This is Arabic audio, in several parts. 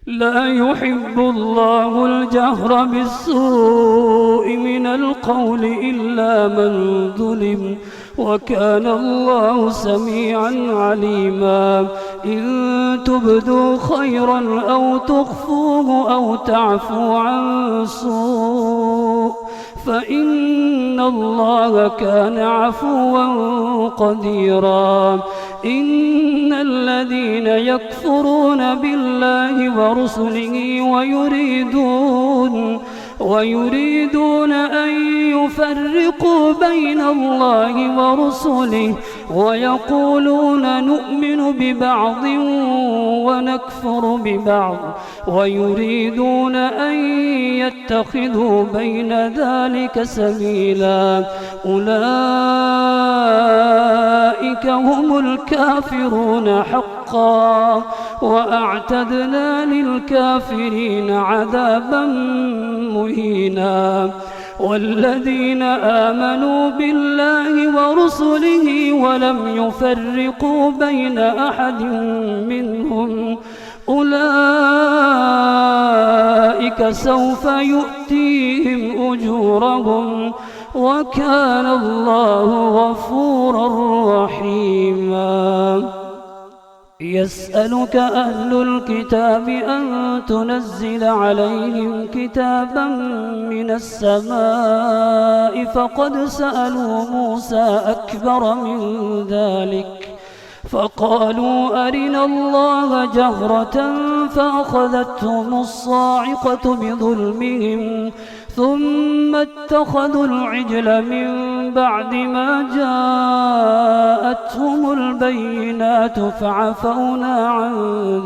لا يحب الله الجهر بالسوء من القول إلا من ظلم، وكان الله سميعا عليما. إن تبدوا خيرا أو تخفوه أو تعفو عن سوء فإن الله كان عفوا قديرا. إن الذين يكفرون بالله ورسله ويريدون أن يفرقوا بين الله ورسله ويقولون نؤمن ببعض ونكفر ببعض ويريدون أن يتخذوا بين ذلك سبيلا، أولئك هم الكافرون حقا، وأعتدنا للكافرين عذابا مهينا. والذين آمنوا بالله ورسله ولم يفرقوا بين أحد منهم أولئك سوف يؤتيهم أجورهم، وكان الله غفورا رحيما. يسألك أهل الكتاب أن تنزل عليهم كتابا من السماء فقد سألوا موسى أكبر من ذلك فقالوا أرنا الله جهرة فأخذتهم الصاعقة بظلمهم ثم اتخذوا العجل من بعد ما جاءتهم البينات فعفونا عن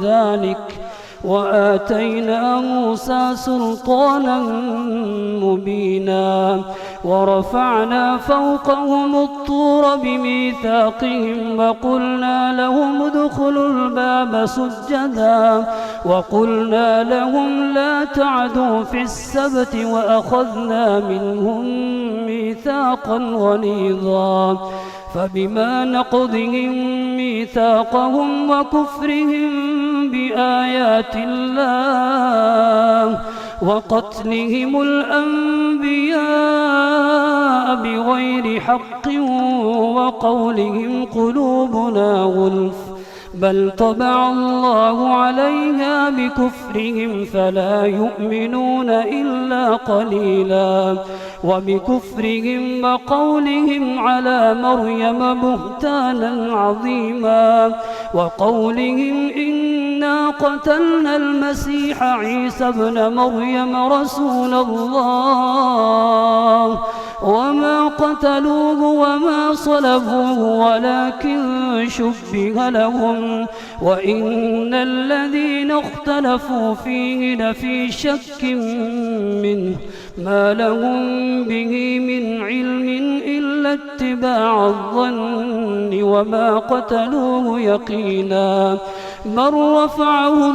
ذلك وآتينا موسى سلطانا مبينا. ورفعنا فوقهم الطور بميثاقهم وقلنا لهم ادخلوا الباب سجدا وقلنا لهم لا تعدوا في السبت وأخذنا منهم ميثاقا غليظا. فبما نقضهم ميثاقهم وكفرهم بآيات الله وقتلهم الأنبياء بغير حق وقولهم قلوبنا غلف بل طبع الله عليها بكفرهم فلا يؤمنون إلا قليلا. وبكفرهم وقولهم على مريم بهتانا عظيما وقولهم إنا قتلنا المسيح عيسى ابن مريم رسول الله وما قتلوه وما صلبوه ولكن شبه لهم وإن الذين اختلفوا فيه لفي شك منه ما لهم به من علم إلا اتباع الظن وما قتلوه يقينا بل رفعه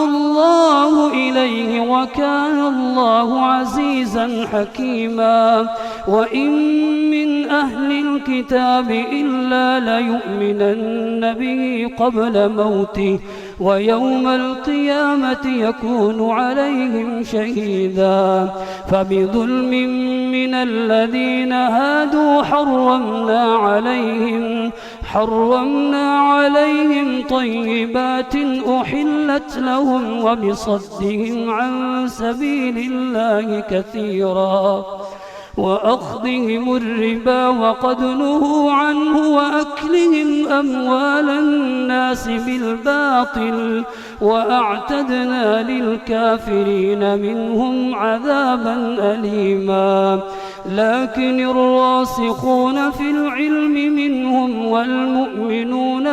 الله إليه وكان الله عزيزا حكيما. وإن من أهل الكتاب إلا ليؤمنن به قبل موته ويوم القيامة يكون عليهم شهيدا. فبظلم من الذين هادوا حرمنا عليهم طيبات أحلت لهم وبصدهم عن سبيل الله كثيرا وأخذهم الربا وقد نهوا عنه وأكلهم أموال الناس بالباطل وأعتدنا للكافرين منهم عذابا أليما. لكن الراسخون في العلم منهم والمؤمنون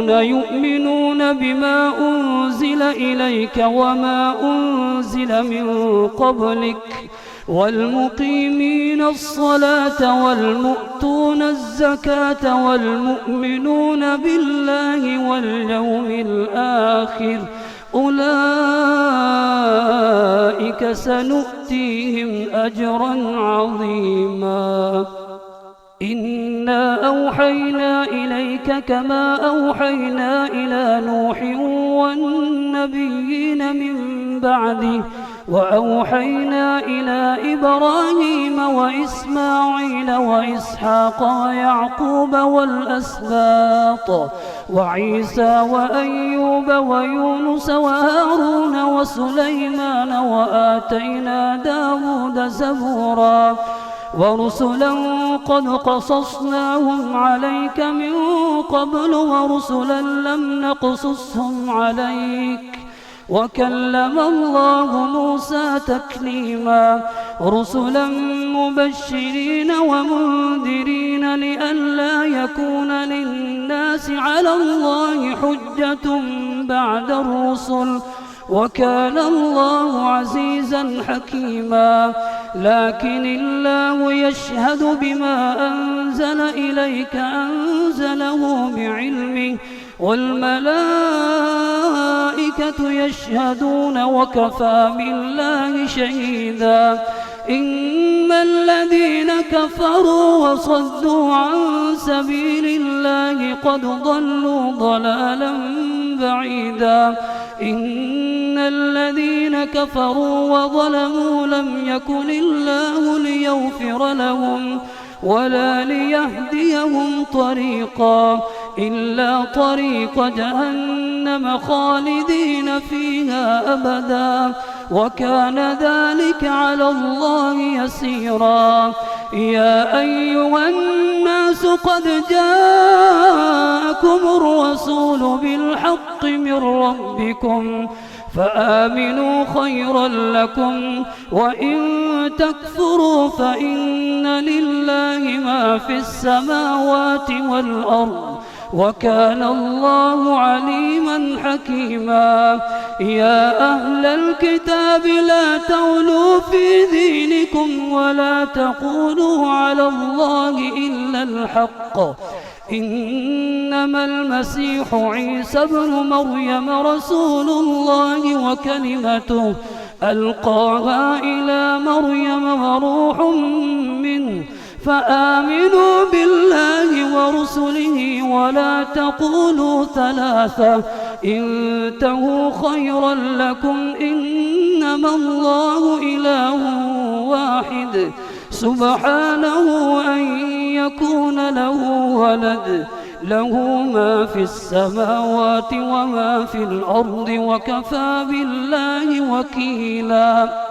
يؤمنون بما أنزل إليك وما أنزل من قبلك والمقيمين الصلاة والمؤتون الزكاة والمؤمنون بالله واليوم الآخر أولئك سنؤتيهم أجرا عظيما. إنا أوحينا إليك كما أوحينا إلى نوح والنبيين من بعده وأوحينا إلى إبراهيم وإسماعيل وإسحاق ويعقوب والأسباط وعيسى وأيوب ويونس وهارون وسليمان وآتينا داود زبورا ورسلا قد قصصناهم عليك من قبل ورسلا لم نقصصهم عليك وكلم الله موسى تكليما رسلا مبشرين ومنذرين لئلا يكون للناس على الله حجة بعد الرسل وكان الله عزيزا حكيما لكن الله يشهد بما أنزل إليك أنزله بعلمه والملائكة يشهدون وكفى بالله شهيدا إن الذين كفروا وصدوا عن سبيل الله قد ضلوا ضلالا بعيدا إن الذين كفروا وظلموا لم يكن الله ليغفر لهم ولا ليهديهم طريقا إلا طريق جهنم خالدين فيها أبدا وكان ذلك على الله يسيرا يا أيها الناس قد جاءكم الرسول بالحق من ربكم فآمنوا خيرا لكم وإن تكفروا فإن لله ما في السماوات والأرض وكان الله عليما حكيما يا أهل الكتاب لا تغلوا في دينكم ولا تقولوا على الله إلا الحق إنما المسيح عيسى ابن مريم رسول الله وكلمته ألقاها إلى مريم وروح منه فآمنوا بالله ورسله ولا تقولوا ثلاثة انتهوا خيرا لكم إنما الله إله واحد سبحانه أن يكون له ولد له ما في السماوات وما في الأرض وكفى بالله وكيلا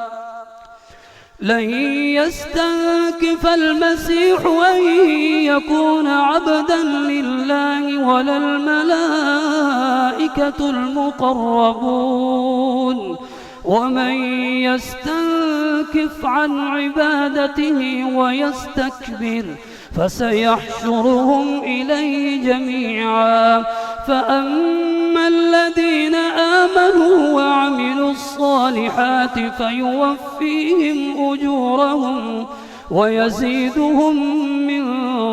لن يستنكف المسيح أن يكون عبدا لله ولا الملائكة المقربون ومن يستنكف عن عبادته ويستكبر فسيحشرهم إليه جميعا فأما الذين آمنوا وعملوا الصالحات فيوفيهم أجورهم ويزيدهم من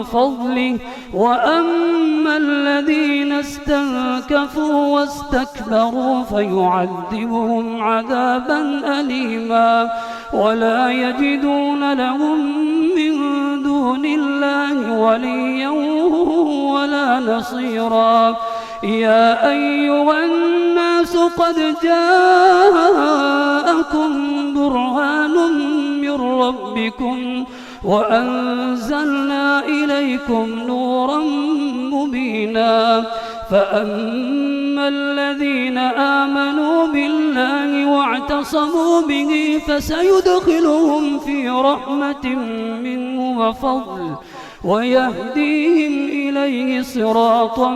فضله وأما الذين استنكفوا واستكبروا فيعذبهم عذابا أليما ولا يجدون لهم من دون الله وليا ولا نصيرا يا أيها الناس قد جاءكم برهان من ربكم وأنزلنا إليكم نورا مبينا فأما الذين آمنوا بالله واعتصموا به فسيدخلهم في رحمة منه وفضل ويهديهم إليه صراطا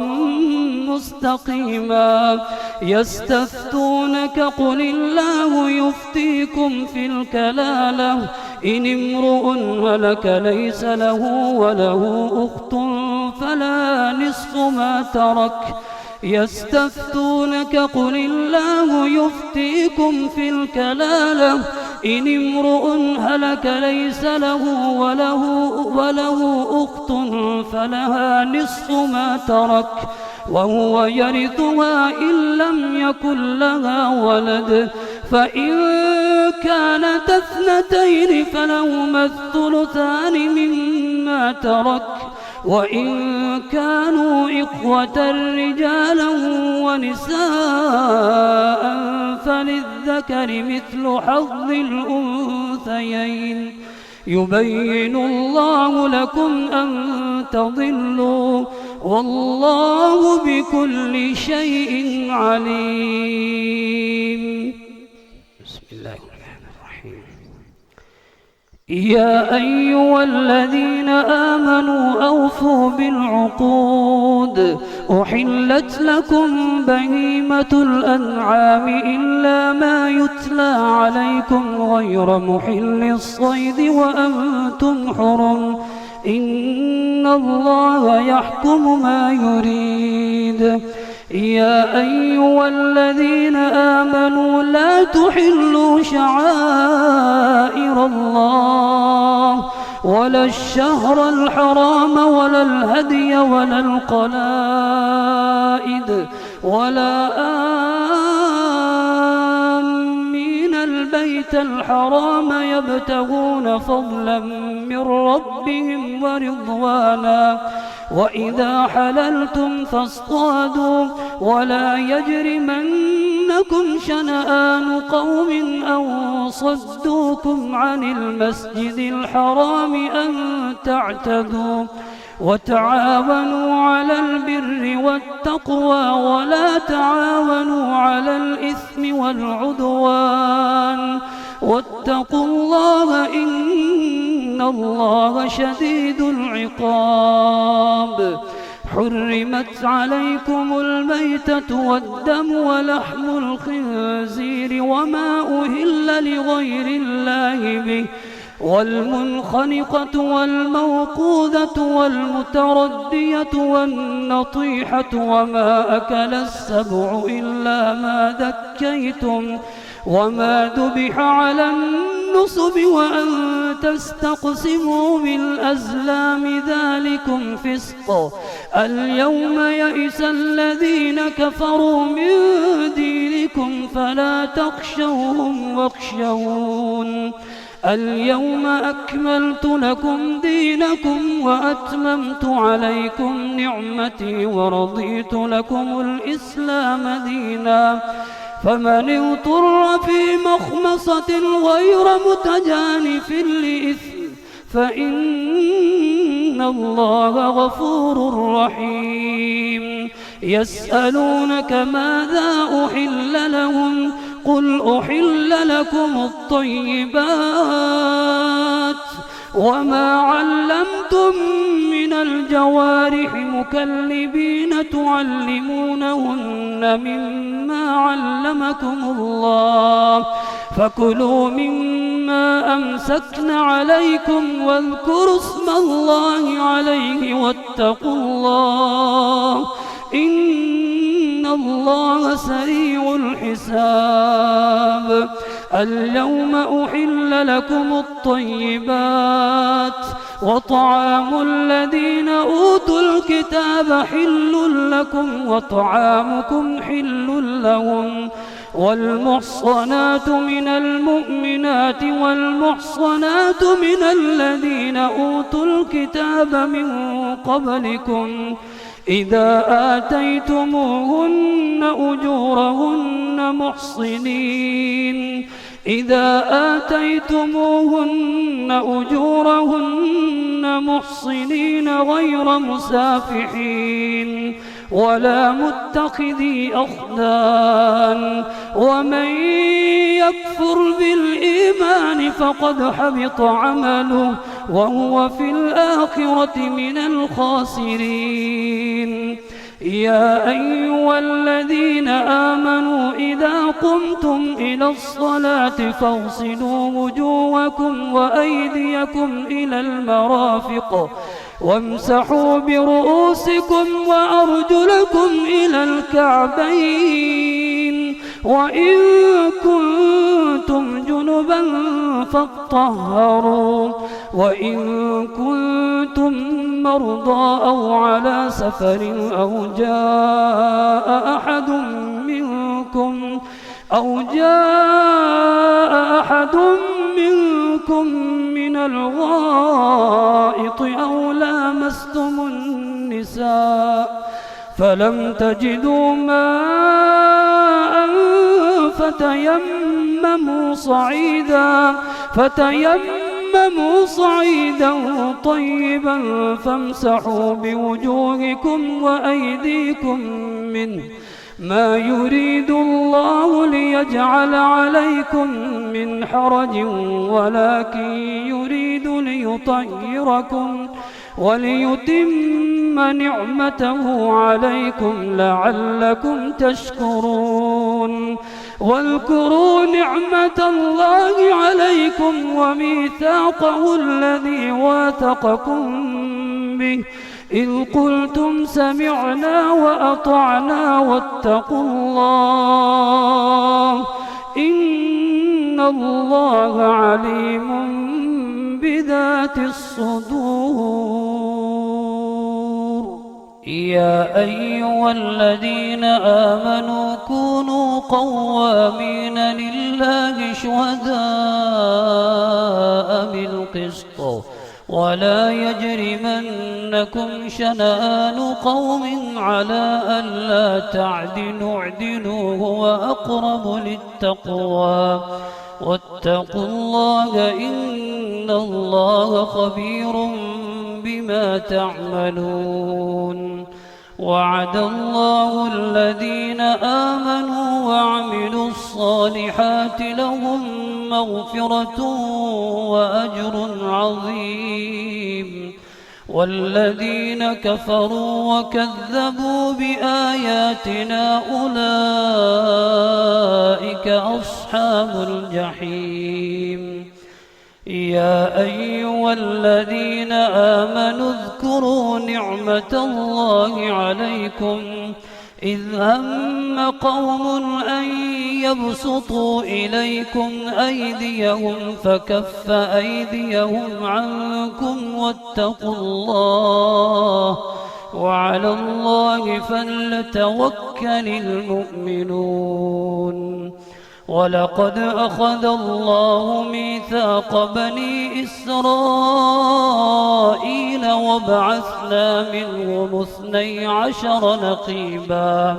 مستقيما يستفتونك قل الله يفتيكم في الكلالة إن امرؤ هلك ليس له وله أخت فلا نصف ما ترك يستفتونك قل الله يفتيكم في الكلالة إن امرؤ هلك ليس له وله أخت فلها نصف ما ترك وهو يرثها إن لم يكن لها ولد فإن كانت اثنتين فلهما الثلثان مما مما ترك وإن كانوا إخوة رجالا ونساء فللذكر مثل حظ الأنثيين يبين الله لكم أن تضلوا والله بكل شيء عليم. بسم الله الرحمن الرحيم. يا أيها الذين آمنوا أوفوا بالعقود أحلت لكم بهيمة الأنعام إلا ما يتلى عليكم غير محل الصيد وأنتم حرم إن الله يحكم ما يريد. يا أيها الذين آمنوا لا تحلوا شعائر الله ولا الشهر الحرام ولا الهدي ولا القلائد ولا آمين البيت الحرام يبتغون فضلا من ربهم ورضوانا وإذا حللتم فاصطادوا ولا يجرمنكم شنآن قوم أن صدوكم عن المسجد الحرام أن تعتدوا وتعاونوا على البر والتقوى ولا تعاونوا على الإثم والعدوان واتقوا الله إن الله شديد العقاب. حرمت عليكم الميتة والدم ولحم الخنزير وما أهل لغير الله به والمنخنقة والموقوذة والمتردية والنطيحة وما أكل السبع إلا ما ذكيتم وما ذبح على النصب وأن تستقسموا بالأزلام ذلكم فسق. اليوم يئس الذين كفروا من دينكم فلا تخشوهم واخشون. اليوم أكملت لكم دينكم وأتممت عليكم نعمتي ورضيت لكم الإسلام دينا. فمن اضطر في مخمصة غير متجانف لإثم فإن الله غفور رحيم. يسألونك ماذا أحل لهم قل أحل لكم الطيبات وما علمتم من الجوارح مكلبين تعلمونهن مما علمكم الله فكلوا مما أمسكن عليكم واذكروا اسم الله عليه واتقوا الله إن الله سريع الحساب. اليوم أحل لكم الطيبات وطعام الذين أوتوا الكتاب حل لكم وطعامكم حل لهم والمحصنات من المؤمنات والمحصنات من الذين أوتوا الكتاب من قبلكم إذا آتيتموهن أجورهن محصنين غير مسافحين ولا متخذي أخدان ومن يكفر بالإيمان فقد حبط عمله وهو في الآخرة من الخاسرين. يا أيها الذين آمنوا إذا قمتم إلى الصلاة فاغسلوا وجوهكم وأيديكم إلى المرافق وامسحوا برؤوسكم وأرجلكم إلى الكعبين وإن كنتم جنبا فاطهروا وإن كنتم مرضى أو على سفر أو جاء أحد منكم منكم من الغائط أو لامستم النساء فلم تجدوا ماء فتيمموا صعيدا طيبا فامسحوا بوجوهكم وأيديكم منه ما يريد الله ليجعل عليكم من حرج ولكن يريد ليطهركم وليتم نعمته عليكم لعلكم تشكرون واذكروا نعمة الله عليكم وميثاقه الذي واثقكم به إذ قلتم سمعنا وأطعنا واتقوا الله إن الله عليم بذات الصدور. يا أيها الذين آمنوا كونوا قوامين لله شهداء بالقسط ولا يجرمنكم شنآن قوم على ألا تعدلوا اعدلوا هو أقرب للتقوى واتقوا الله إن الله خبير بما تعملون. وعد الله الذين آمنوا وعملوا الصالحات لهم مغفرة وأجر عظيم والذين كفروا وكذبوا بآياتنا أولئك أصحاب الجحيم. يا أيها الذين آمنوا اذكروا نعمة الله عليكم إذ هم قوم أن يبسطوا إليكم أيديهم فكف أيديهم عنكم واتقوا الله وعلى الله فليتوكل المؤمنون. ولقد أخذ الله ميثاق بني إسرائيل وبعثنا منهم 12 نقيبا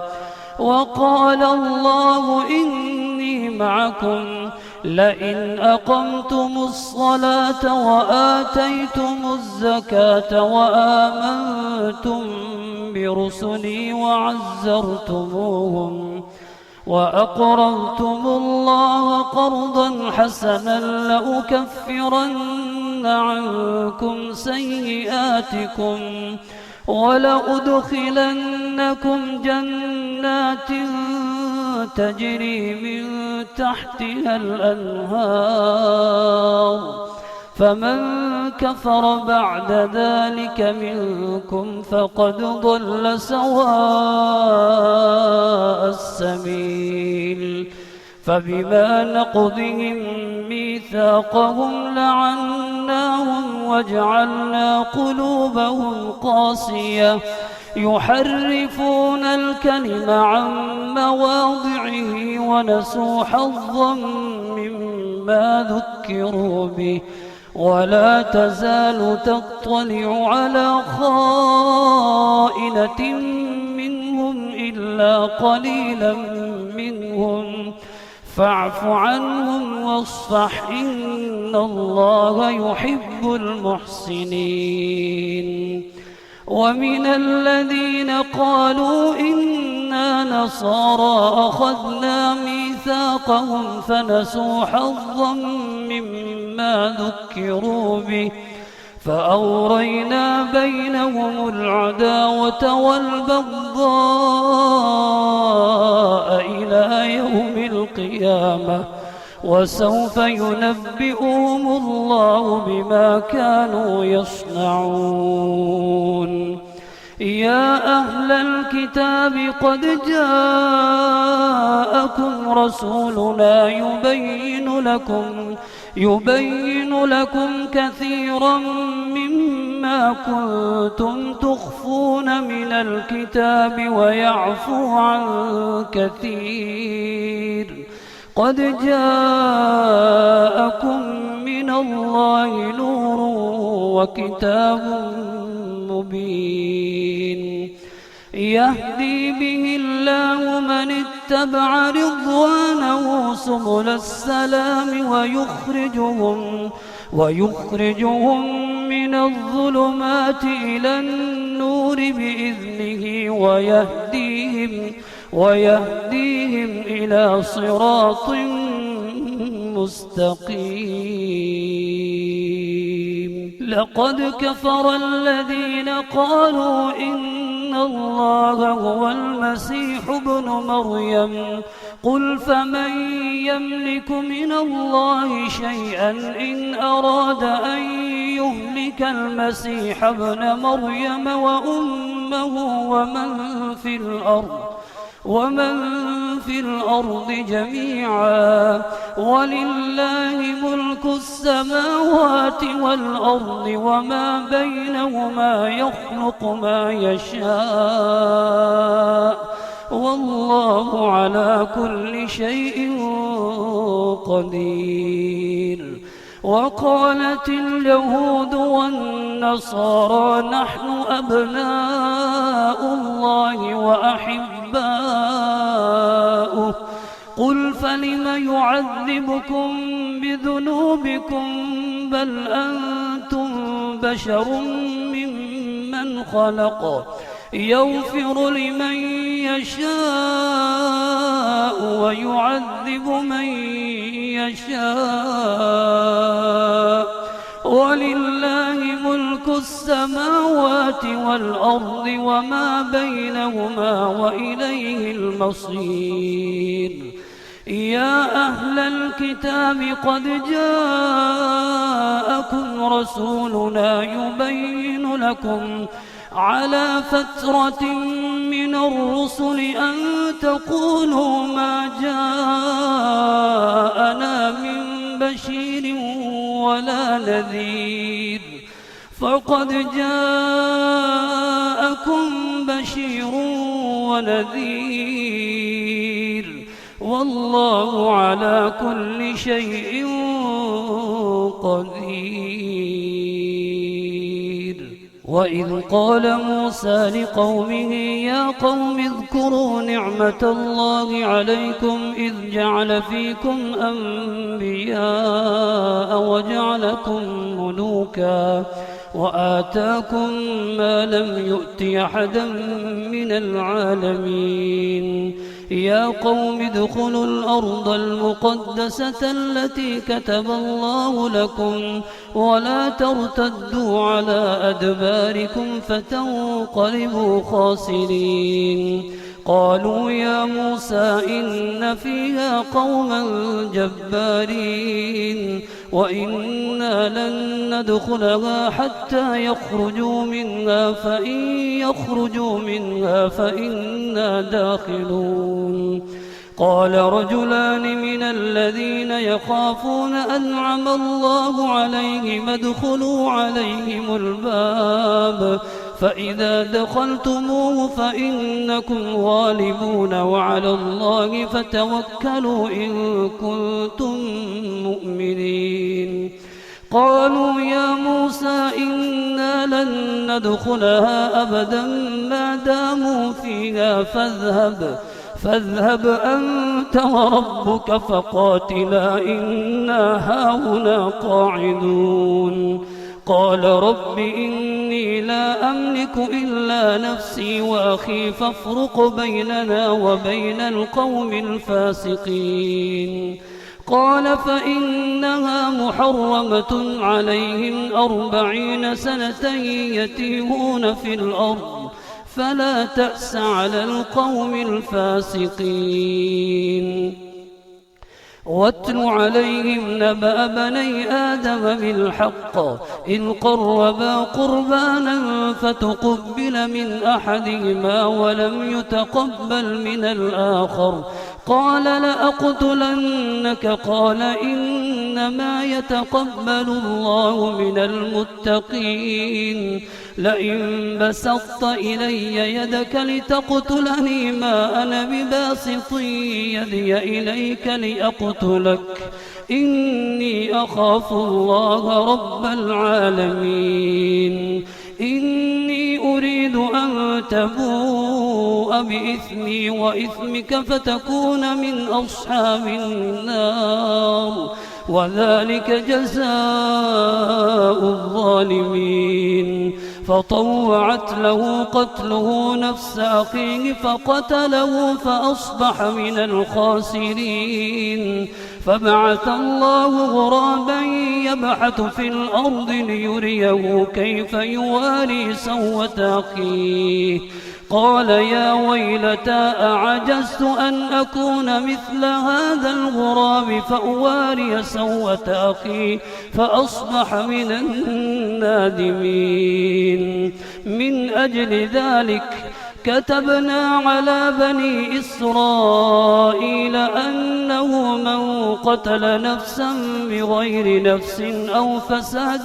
وقال الله إني معكم لئن أقمتم الصلاة وآتيتم الزكاة وآمنتم برسلي وعزرتموهم وأقرضتم الله قرضا حسنا لأكفرن عنكم سيئاتكم ولأدخلنكم جنات تجري من تحتها الأنهار فمن كفر بعد ذلك منكم فقد ضل سواء السبيل. فبما نقضهم ميثاقهم لعناهم وجعلنا قلوبهم قاسية يحرفون الكلم عن مواضعه ونسوا حظا مما ذكروا به ولا تزال تطلع على خائنة منهم إلا قليلا منهم فاعف عنهم واصفح إن الله يحب المحسنين. ومن الذين قالوا إنا نصارى أخذنا ميثاقهم فنسوا حظا مما ذكروا به فأغرينا بينهم العداوة والبغضاء إلى يوم القيامة وسوف ينبئهم الله بما كانوا يصنعون. يا أهل الكتاب قد جاءكم رسولنا يبين لكم كثيرا مما كنتم تخفون من الكتاب ويعفو عن كثير. قد جاءكم من من الله نور وكتاب مبين يهدي به الله من اتبع رضوانه سبل السلام ويخرجهم من الظلمات إلى النور بإذنه ويهديهم إلى صراط مستقيم لقد كفر الذين قالوا إن الله هو المسيح ابن مريم قل فمن يملك من الله شيئا إن أراد أن يهلك المسيح ابن مريم وأمه ومن في الأرض جميعا ولله ملك السماوات والأرض وما بينهما يخلق ما يشاء والله على كل شيء قدير وقالت اليهود والنصارى نحن أبناء الله وأحباؤه قل فلم يعذبكم بذنوبكم بل أنتم بشر ممن خلق يغفر لمن يشاء ويعذب من يشاء ولله ملك السماوات والأرض وما بينهما وإليه المصير يا أهل الكتاب قد جاءكم رسولنا يبين لكم على فترة من الرسل أن تقولوا ما جاءنا من بشير ولا نذير فقد جاءكم بشير ونذير والله على كل شيء قدير وإذ قال موسى لقومه يا قوم اذكروا نعمة الله عليكم إذ جعل فيكم أنبياء وجعلكم ملوكا وآتاكم ما لم يؤت أحدا من العالمين يا قوم ادخلوا الأرض المقدسة التي كتب الله لكم ولا ترتدوا على أدباركم فتنقلبوا خاسرين قالوا يا موسى إن فيها قوما جبارين وإنا لن ندخلها حتى يخرجوا منها فإن يخرجوا منها فإنا داخلون قال رجلان من الذين يخافون أنعم الله عليهم ادخلوا عليهم الباب فإذا دخلتموه فإنكم غالبون وعلى الله فتوكلوا إن كنتم مؤمنين قالوا يا موسى إنا لن ندخلها أبدا ما داموا فيها فاذهب أنت وربك فقاتلا إنا هاهنا قاعدون قال رب إني لا أملك إلا نفسي وأخي فافرق بيننا وبين القوم الفاسقين قال فإنها محرمة عليهم 40 سنة يتيهون في الأرض فلا تأس على القوم الفاسقين واتل عليهم نبأ بني آدم بالحق إذ قربا قربانا فتقبل من أحدهما ولم يتقبل من الآخر قال لأقتلنك قال إنما يتقبل الله من المتقين لئن بسطت إلي يدك لتقتلني ما أنا بباسط يدي إليك لأقتلك إني أخاف الله رب العالمين إني أريد أن تبوء بإثمي وإثمك فتكون من أصحاب النار وذلك جزاء الظالمين فطوعت له قتله نفس أخيه فقتله فأصبح من الخاسرين فبعث الله غرابا يبحث في الأرض ليريه كيف يواري سوءة أخيه قال يا ويلتى أعجزت أن أكون مثل هذا الغراب فأواري سوءة أخي فأصبح من النادمين من أجل ذلك كتبنا على بني إسرائيل أنه من قتل نفسا بغير نفس أو فساد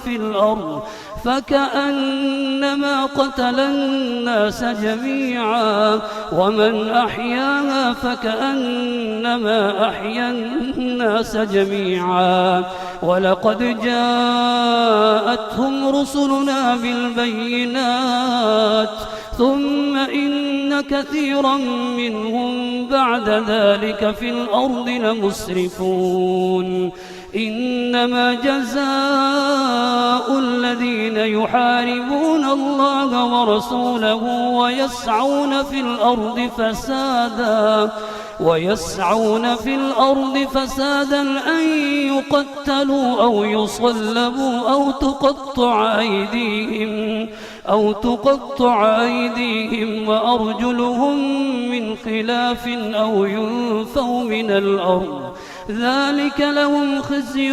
في الأرض فكأنما قتل الناس جميعا ومن أحياها فكأنما أحيا الناس جميعا ولقد جاءتهم رسلنا بالبينات ثم إن كثيرا منهم بعد ذلك في الأرض لمسرفون إنما جزاء الذين يحاربون الله ورسوله ويسعون في الأرض فسادا أن يقتلوا أو يصلبوا أو تقطع أيديهم وأرجلهم من خلاف أو ينفوا من الأرض ذلك لهم خزي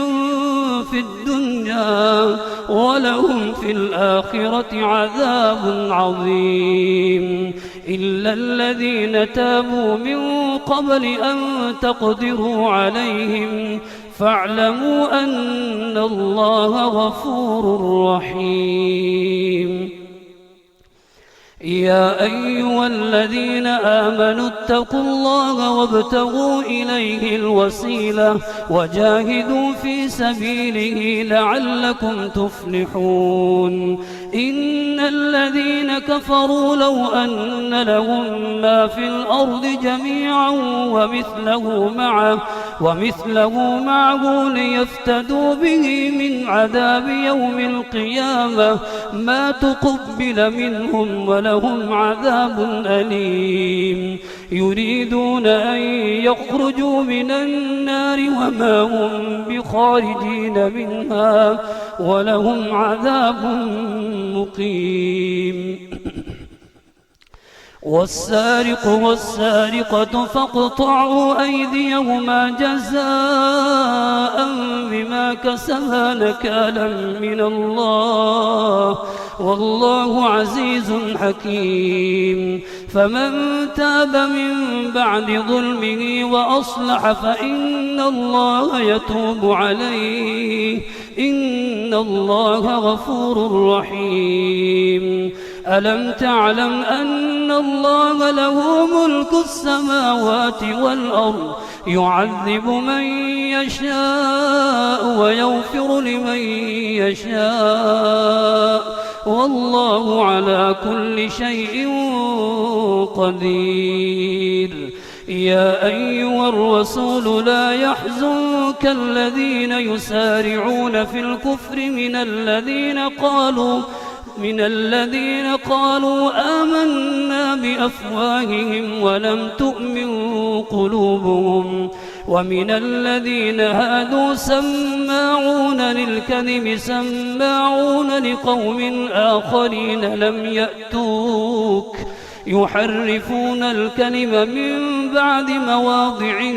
في الدنيا ولهم في الآخرة عذاب عظيم إلا الذين تابوا من قبل أن تقدروا عليهم فاعلموا أن الله غفور رحيم يا أيها الذين آمنوا اتقوا الله وابتغوا إليه الوسيلة وجاهدوا في سبيله لعلكم تفلحون إن الذين كفروا لو أن لهم ما في الأرض جميعا ومثله معه ليفتدوا به من عذاب يوم القيامة ما تقبل منهم ولهم عذاب أليم يريدون أن يخرجوا من النار وما هم بخارجين منها ولهم عذاب مقيم والسارق والسارقة فاقطعوا أيديهما جزاء بما كسبا نكالا من الله والله عزيز حكيم فمن تاب من بعد ظلمه وأصلح فإن الله يتوب عليه إن الله غفور رحيم ألم تعلم أن الله له ملك السماوات والأرض يعذب من يشاء ويغفر لمن يشاء والله على كل شيء قدير يا أيها الرسول لا يحزنك الذين يسارعون في الكفر من الذين قالوا آمنا بأفواههم ولم تؤمن قلوبهم ومن الذين هادوا سماعون للكذب سماعون لقوم آخرين لم يأتوك يحرفون الكلم من بعد مواضعه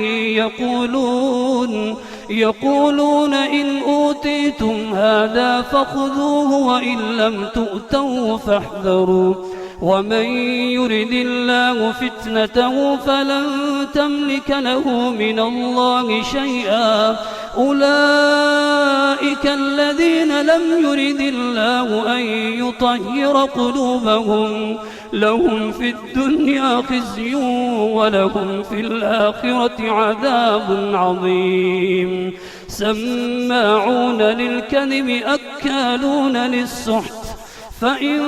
يقولون إن أوتيتم هذا فخذوه وإن لم تؤتوه فاحذروا ومن يرد الله فتنته فلن تملك له من الله شيئا أولئك الذين لم يرد الله أن يطهر قلوبهم لهم في الدنيا خزي ولهم في الآخرة عذاب عظيم سماعون للكذب أكالون للسحت فإن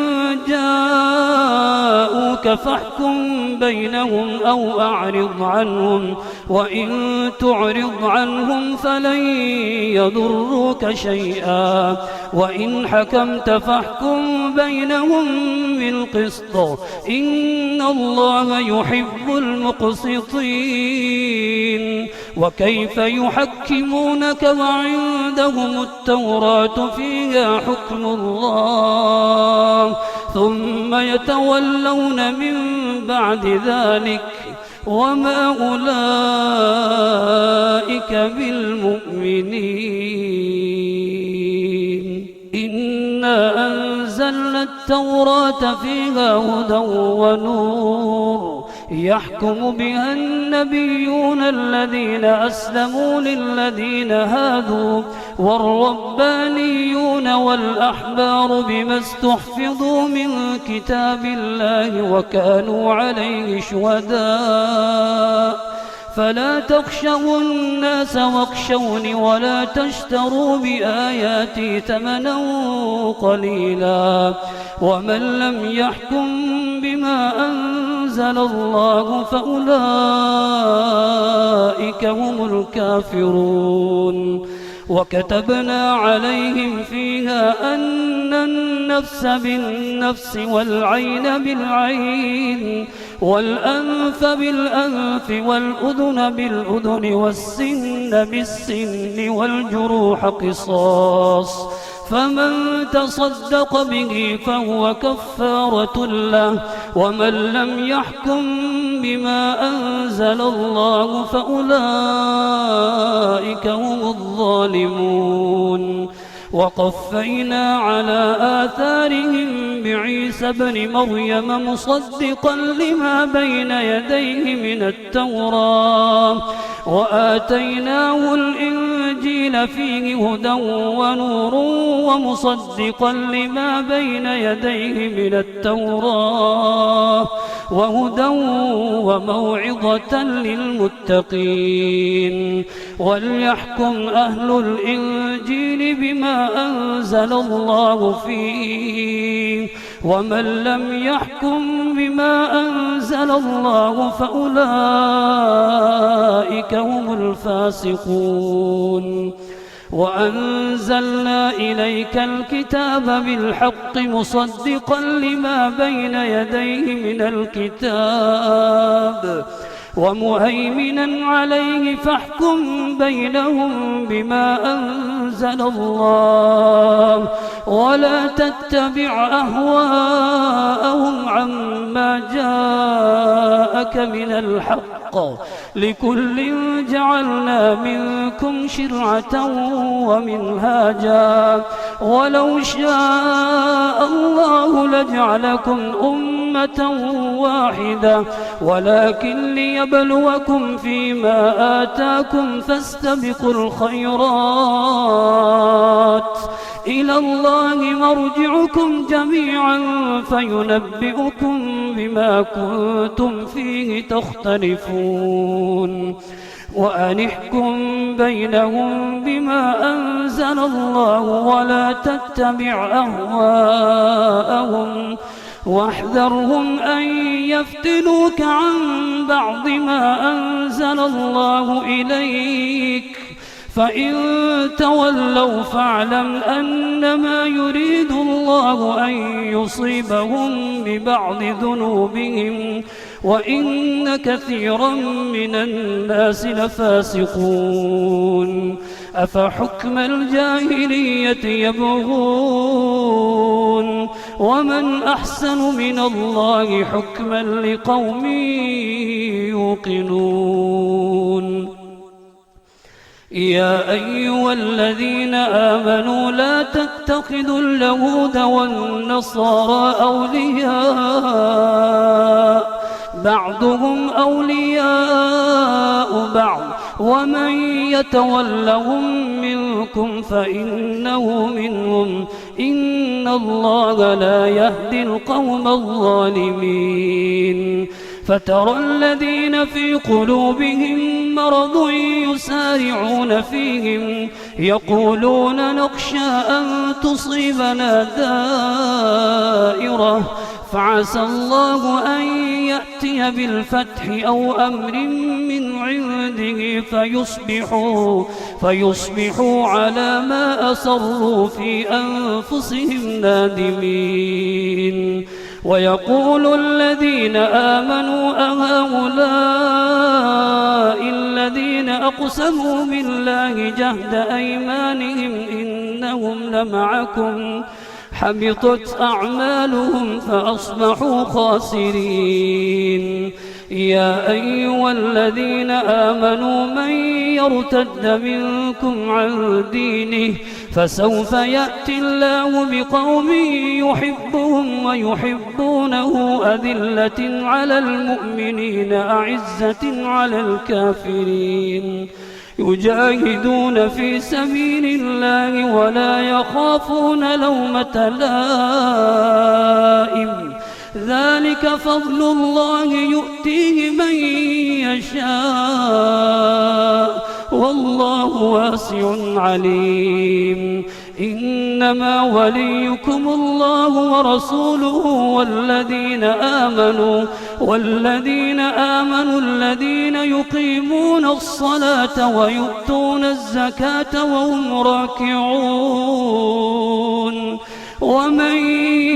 جاءوك فاحكم بينهم أو أعرض عنهم وإن تعرض عنهم فلن يضروك شيئا وإن حكمت فاحكم بينهم بالقسط إن الله يحب المقسطين وكيف يحكمونك وعندهم التوراة فيها حكم الله ثم يتولون من بعد ذلك وما أولئك بالمؤمنين إنا أنزلنا التوراة فيها هدى ونور يحكم بها النبيون الذين أسلموا للذين هادوا والربانيون والأحبار بما استحفظوا من كتاب الله وكانوا عليه شهداء فلا تخشوا الناس واخشوني ولا تشتروا بآياتي ثمنا قليلا ومن لم يحكم بما أنزل الله فأولئك هم الكافرون وكتبنا عليهم فيها أن النفس بالنفس والعين بالعين والأنف بالأنف والأذن بالأذن والسن بالسن والجروح قصاص فمن تصدق به فهو كفارة له ومن لم يحكم بما أنزل الله فأولئك هم الظالمون وقفينا على آثارهم بعيسى بن مريم مصدقا لما بين يديه من التوراة وآتيناه الإنجيل فيه هدى ونور ومصدقا لما بين يديه من التوراة وهدى وموعظة للمتقين وليحكم أهل الإنجيل بما أنزل الله فيه ومن لم يحكم بما أنزل الله فأولئك هم الفاسقون وأنزلنا إليك الكتاب بالحق مصدقا لما بين يديه من الكتاب ومهيمنا عليه فاحكم بينهم بما أنزل الله ولا تتبع أهواءهم عما جاءك من الحق لكل جعلنا منكم شرعة ومنهاجا ولو شاء الله لجعلكم أمة واحدة ولكن ليبلوكم فيما آتاكم فاستبقوا الخيرات إلى الله مرجعكم جميعا فينبئكم بما كنتم فيه تختلفون وأن احكم بينهم بما أنزل الله ولا تتبع أهواءهم واحذرهم أن يفتنوك عن بعض ما أنزل الله إليك فإن تولوا فاعلم أنما يريد الله أن يصيبهم ببعض ذنوبهم وإن كثيرا من الناس لفاسقون أفحكم الجاهلية يبغون ومن أحسن من الله حكما لقوم يوقنون يا أيها الذين آمنوا لا تتخذوا اليهود والنصارى أولياء بعضهم أولياء بعض ومن يتولهم منكم فإنه منهم إن الله لا يهدي القوم الظالمين فترى الذين في قلوبهم مرض يسارعون فيهم يقولون نخشى أن تصيبنا دائرة فعسى الله أن يأتي بالفتح أو أمر من عنده فيصبحوا على ما أصروا في أنفسهم نادمين ويقول الذين آمنوا أهؤلاء الذين أقسموا بالله جهد أيمانهم إنهم لمعكم حبطت أعمالهم فأصبحوا خاسرين يا أيها الذين آمنوا من يرتد منكم عن دينه فسوف يأتي الله بقوم يحبهم ويحبونه أذلة على المؤمنين أعزة على الكافرين يجاهدون في سبيل الله ولا يخافون لومة لائم ذلك فضل الله يؤتيه من يشاء والله واسع عليم إنما وليكم الله ورسوله والذين آمنوا الذين يقيمون الصلاة ويؤتون الزكاة وهم راكعون ومن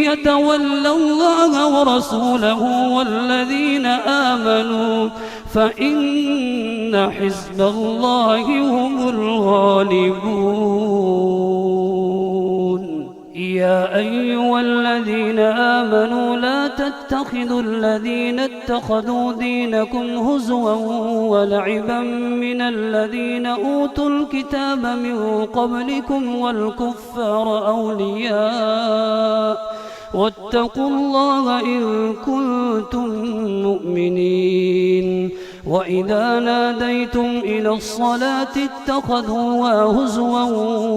يتول الله ورسوله والذين آمنوا فإن حزب الله هم الغالبون يا أيها الذين آمنوا لا تتخذوا الذين اتخذوا دينكم هزوا ولعبا من الذين أوتوا الكتاب من قبلكم والكفار أولياء واتقوا الله إن كنتم مؤمنين وإذا ناديتم إلى الصلاة اتخذوها هزوا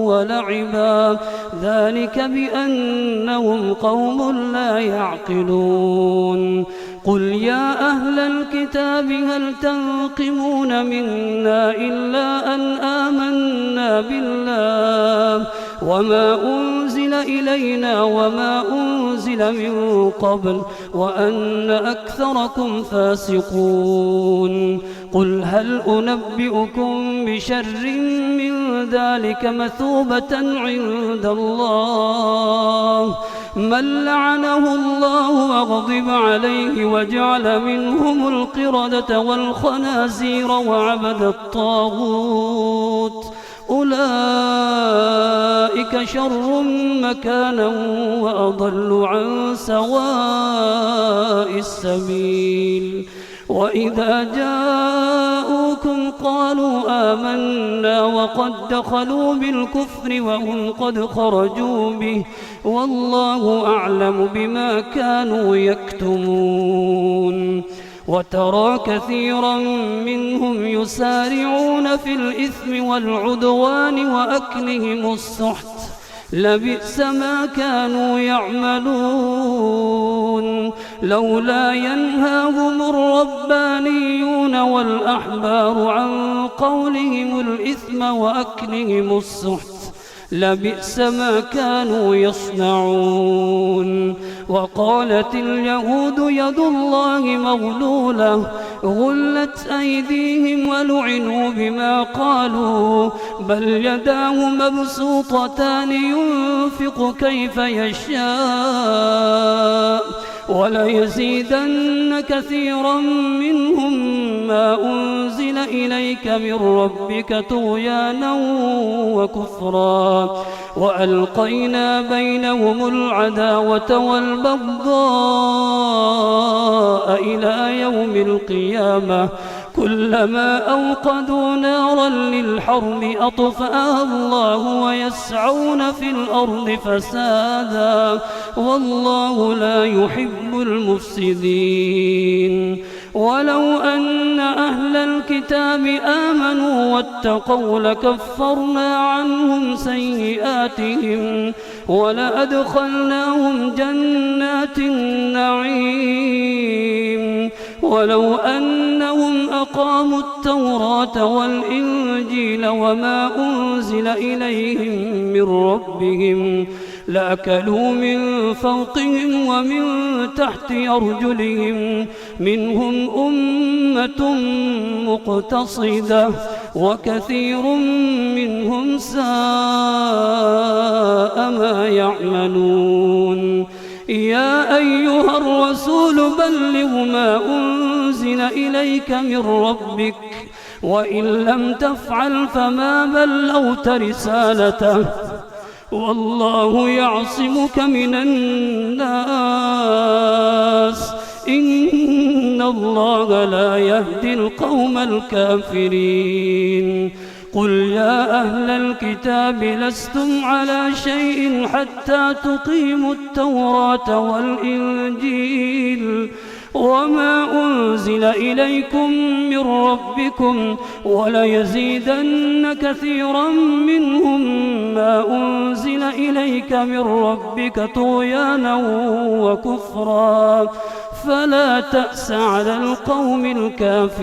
ولعبا ذلك بأنهم قوم لا يعقلون قل يا أهل الكتاب هل تنقمون منا إلا أن آمنا بالله وما أنزل إلينا وما أنزل من قبل وأن أكثركم فاسقون قل هل أنبئكم بشر من ذلك مثوبة عند الله من لعنه الله وغضب عليه وجعل منهم القردة والخنازير وعبد الطاغوت أولئك شر مكانا وأضل عن سواء السبيل وإذا جاءوكم قالوا آمنا وقد دخلوا بالكفر وهم قد خرجوا به والله أعلم بما كانوا يكتمون وترى كثيرا منهم يسارعون في الإثم والعدوان وأكلهم السحت لبئس ما كانوا يعملون لولا ينهاهم الربانيون والأحبار عن قولهم الإثم وأكلهم السحت لبئس ما كانوا يصنعون وقالت اليهود يد الله مغلولة غلت أيديهم ولعنوا بما قالوا بل يداه مبسوطتان ينفق كيف يشاء وليزيدن كثيرا منهم ما أنزل إليك من ربك طغيانا وكفرا وألقينا بينهم العداوة والبغضاء إلى يوم القيامة كلما أوقدوا نارا للحرب أطفأها الله ويسعون في الأرض فسادا والله لا يحب المفسدين. ولو أن أهل الكتاب آمنوا واتقوا لكفرنا عنهم سيئاتهم ولأدخلناهم جنات النعيم. ولو أنهم أقاموا التوراة والإنجيل وما أنزل إليهم من ربهم لأكلوا من فوقهم ومن تحت أرجلهم منهم أمة مقتصدة وكثير منهم ساء ما يعملون. يا أيها الرسول بلغ ما أنزل إليك من ربك وإن لم تفعل فما بلغت رسالته والله يعصمك من الناس إن الله لا يهدي القوم الكافرين. قل يا أهل الكتاب لستم على شيء حتى تقيموا التوراة والإنجيل وما أنزل إليكم من ربكم وليزيدن كثيرا منهم ما أنزل إليك من ربك طغيانا وكفرا فلا تأس على القوم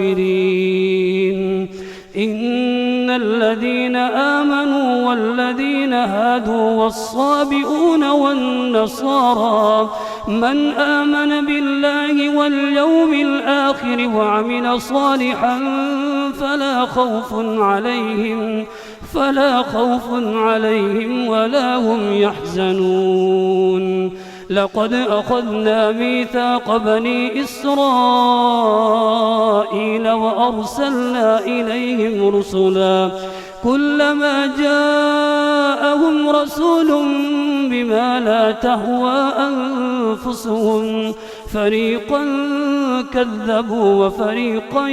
الكافرين. إن الذين آمنوا والذين هادوا والصابئون والنصارى من آمن بالله واليوم الآخر وعمل صالحا فلا خوف عليهم ولا هم يحزنون. لقد أخذنا ميثاق بني إسرائيل وأرسلنا إليهم رسلا كلما جاءهم رسول بما لا تهوى أنفسهم فريقا كذبوا وفريقا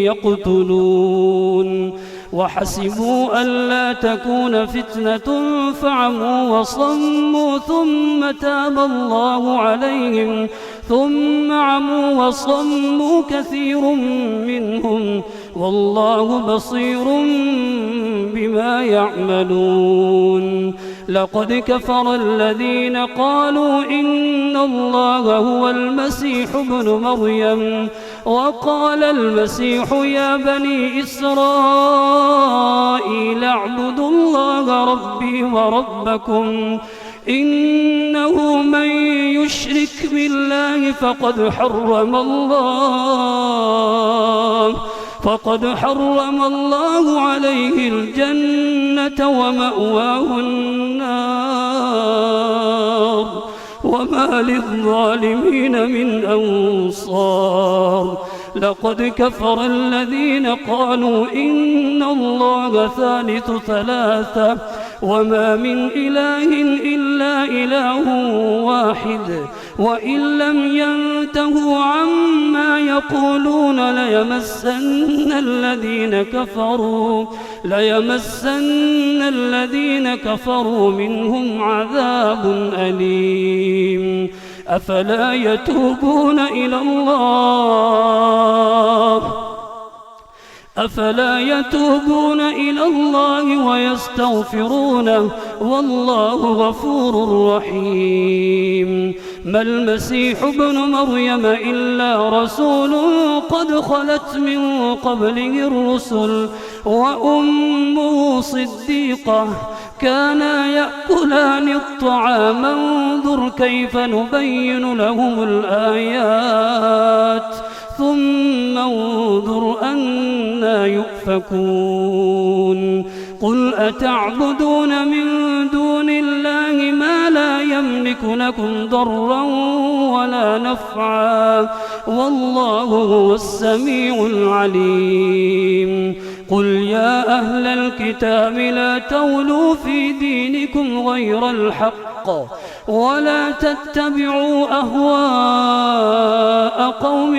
يقتلون. وحسبوا ألا تكون فتنة فعموا وصموا ثم عموا وصموا كثير منهم والله بصير بما يعملون. لقد كفر الذين قالوا إن الله هو المسيح ابن مريم وقال المسيح يا بني إسرائيل اعبدوا الله ربي وربكم إنه من يشرك بالله فقد حرم الله عليه الجنة ومأواه النار وما للظالمين من أنصار. لقد كفر الذين قالوا إن الله ثالث ثلاثة وما من إله إلا إله واحد وإن لم ينتهوا عما يقولون ليمسن الذين كفروا منهم عذاب أليم. أفلا يتوبون إلى الله ويستغفرونه والله غفور رحيم. ما المسيح ابن مريم إلا رسول قد خلت من قبله الرسل وأمه صديقة كانا يأكلان الطعام انظر كيف نبين لهم الآيات ثم انظر أنى يؤفكون. قل أتعبدون من دون الله ما لا يملك لكم ضرا ولا نفعا والله هو السميع العليم. قل يا أهل الكتاب لا تغلوا في دينكم غير الحق ولا تتبعوا أهواء قوم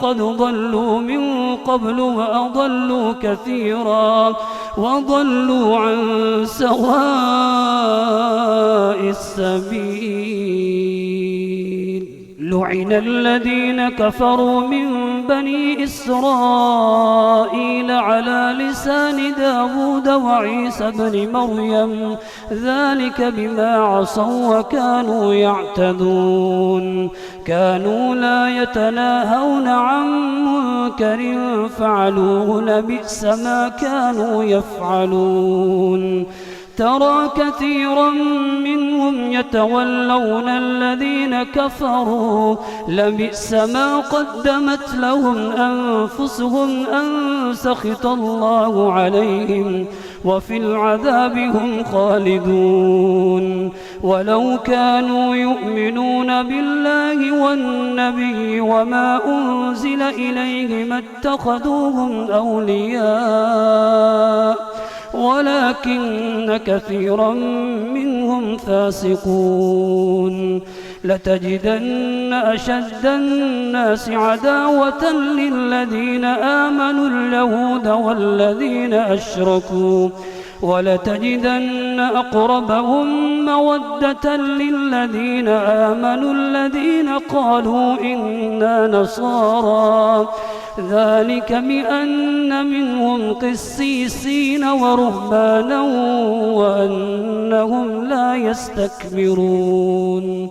قد ضلوا من قبل وأضلوا كثيرا وضلوا عن سواء السبيل. لعن الذين كفروا من بني إسرائيل على لسان داود وعيسى بن مريم ذلك بما عصوا وكانوا يعتدون. كانوا لا يتناهون عن منكر فعلوه لبئس ما كانوا يفعلون. ترى كثيرا منهم يتولون الذين كفروا لبئس ما قدمت لهم أنفسهم أن سخط الله عليهم وفي العذاب هم خالدون. ولو كانوا يؤمنون بالله والنبي وما أنزل إليه ما اتخذوهم أولياء ولكن كثيرا منهم فاسقون. لتجدن أشد الناس عداوة للذين آمنوا اليهود والذين أشركوا ولتجدن أقربهم مودة للذين آمنوا الذين قالوا إنا نصارى ذلك بأن منهم قسيسين ورهبانا وأنهم لا يستكبرون.